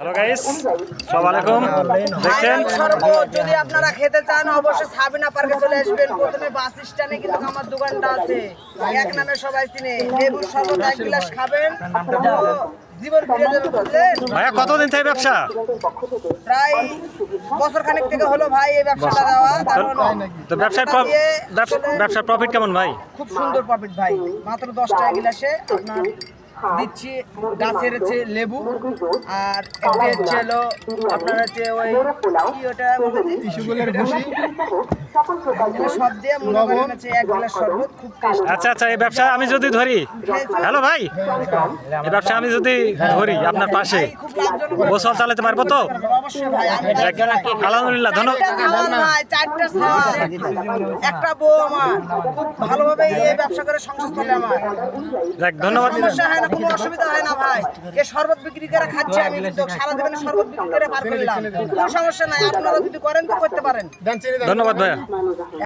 Hello guys, আসসালামু আলাইকুম। দেখছেন শরবত যদি আপনারা খেতে চান অবশ্যই সাবিনা পার্কে চলে আসবেন। প্রথমে বাস স্ট্যান্ডে কিন্তু আমার দোকানটা আছে, এক নামে সবাই চিনে। লেবুর শরবত 1 গ্লাস খাবেন তো জীবন ফিরে যাবে, বুঝলেন? ভাইয়া কতদিন থেকে ব্যবসা? প্রায় বছর খানেক থেকে হলো ভাই এই ব্যবসাটা দেওয়া। কারণ তো ব্যবসার প্রফিট কেমন ভাই? খুব সুন্দর প্রফিট ভাই, মাত্র 10 টাকা গ্লাসে আপনার দিচ্ছি। গাছের হচ্ছে লেবু, আর একটা হচ্ছে হলো আপনার হচ্ছে ওই কি ওটা ইস্যুগুলোর ভুসি সব দিয়ে মনে করেন হচ্ছে 1 গ্লাস শরবত খুব টেস্টি। আচ্ছা আচ্ছা, এই ব্যবসা আমি যদি ধরি, হ্যালো ভাই, এই ব্যবসা আমি যদি ধরি আপনার পাশে, খুব লাভজনক। বছর চালাতে পারবো তো? অবশ্যই ভাই, আমি আলহামদুলিল্লাহ, ধন্যবাদ। চারটা ছাওয়াল, একটা বউ আমার, খুব ভালোভাবে এই ব্যবসা করে সংসার চলে আমার। যাক, ধন্যবাদ। সমস্যা হয় না, কোনো অসুবিধা হয় না ভাই। এই শরবত বিক্রি করে খাচ্ছি আমি, কিন্তু সারা জীবনে শরবত বিক্রি করে পার করলাম, কোনো সমস্যা নাই। আপনারা যদি করেন তো করতে পারেন। দেন চিনি দেন। ধন্যবাদ ভাইয়া।